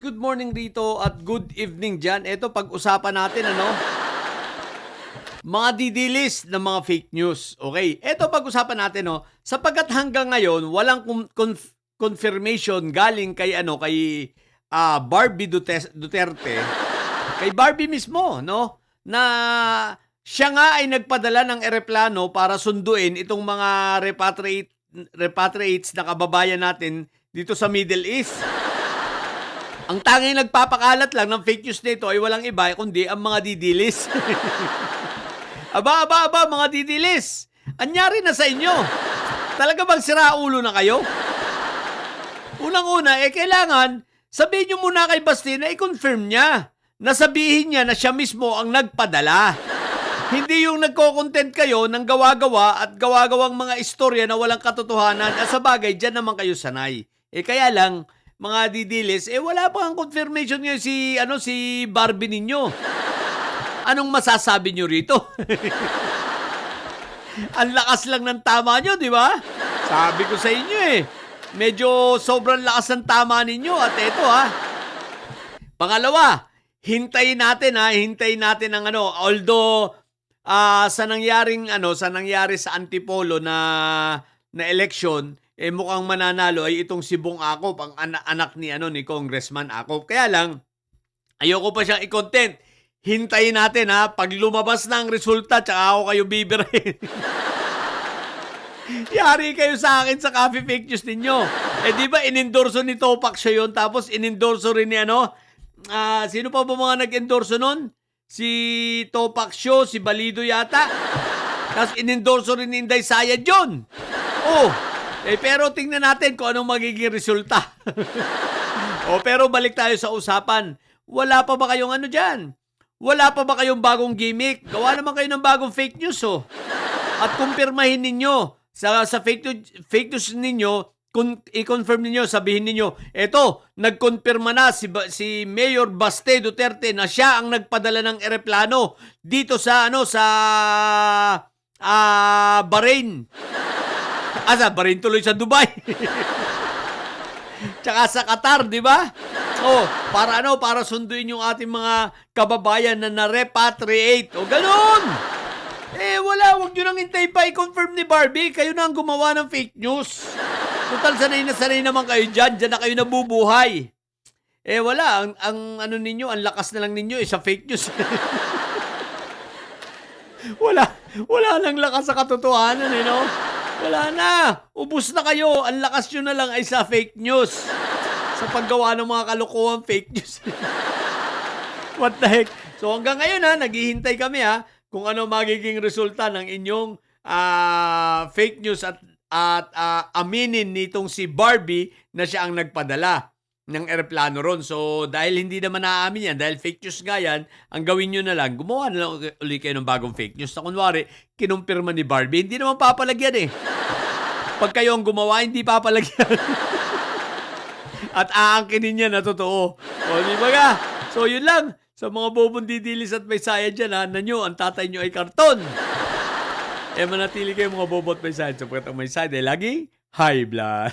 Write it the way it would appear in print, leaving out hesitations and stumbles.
Good morning rito at good evening dyan. Ito, pag-usapan natin, mga didilis ng mga fake news. Okay, ito pag-usapan natin, sapagkat hanggang ngayon, walang confirmation galing kay, Barbie Duterte, kay Barbie mismo, no? Na siya nga ay nagpadala ng eroplano para sunduin itong mga repatriates na kababayan natin dito sa Middle East. Ang tanging nagpapakalat lang ng fake news nito ay walang iba kundi ang mga didilis. Aba, mga didilis. Anyari na sa inyo. Talaga bang siraulo na kayo? Unang-una, kailangan sabihin nyo muna kay Basti na i-confirm niya. Nasabihin niya na siya mismo ang nagpadala. Hindi yung nagko-content kayo ng gawa-gawa at gawa-gawang mga istorya na walang katotohanan. Sa bagay, dyan naman kayo sanay. Kaya lang, mga didilis, wala pa ang confirmation ngayon si Barbie ninyo. Anong masasabi nyo rito? Ang lakas lang ng tama nyo, di ba? Sabi ko sa inyo medyo sobrang lakas ng tama ninyo. At eto pangalawa, hintayin natin ang although sa nangyari sa Antipolo na election, mukhang mananalo ay itong si Bong Acop, ang anak ni Congressman Acop. Kaya lang, ayoko pa siyang i-content. Hintayin natin pag lumabas na ang resulta, tsaka ako kayo bibirahin. Yari kayo sa akin sa coffee fake news ninyo. Di ba inendorso ni Topak siya yun, tapos inendorso rin ni sino pa ba mga nag-endorso nun? Si Topak Show, si Balido yata. Tapos inendorso rin ni Inday Sayad yun. Pero tingnan natin kung anong magiging resulta. Pero balik tayo sa usapan. Wala pa ba kayong dyan? Wala pa ba kayong bagong gimmick? Gawa naman kayo ng bagong fake news, At kumpirmahin ninyo sa fake news ninyo, i-confirm ninyo, sabihin ninyo, eto, nagkonfirma na si Mayor Baste Duterte na siya ang nagpadala ng eroplano dito sa Bahrain. Sa Bahrain tuloy sa Dubai. Tsaka sa Qatar, di ba? Para sunduin yung ating mga kababayan na na-repatriate. Ganun! Wala, wag nyo nang hintay pa i-confirm ni Barbie. Kayo na ang gumawa ng fake news. Total, sanay naman kayo dyan. Dyan na kayo nabubuhay. Wala. Ang ang lakas na lang ninyo sa fake news. Wala nang lakas sa katotohanan, Wala na. Ubus na kayo. Ang lakas nyo na lang ay sa fake news. Sa paggawa ng mga kalokohan fake news. What the heck? So hanggang ngayon naghihintay kami kung ano magiging resulta ng inyong fake news at aminin nitong si Barbie na siya ang nagpadala ng eroplano ron. So dahil hindi naman naaamin yan, dahil fake news nga yan, ang gawin nyo na lang, gumawa na lang ulit kayo ng bagong fake news na kunwari, kinumpirma ni Barbie, hindi naman papalagyan Pag kayo ang gumawa, hindi papalagyan. At aangkinin niya na totoo. Di ba nga? So yun lang. Sa mga bobong didilis at may saya dyan, nanyo, ang tatay nyo ay karton. Manatili kayo mga bobo at may saya. Sapagkat ang may saya, lagi high blood.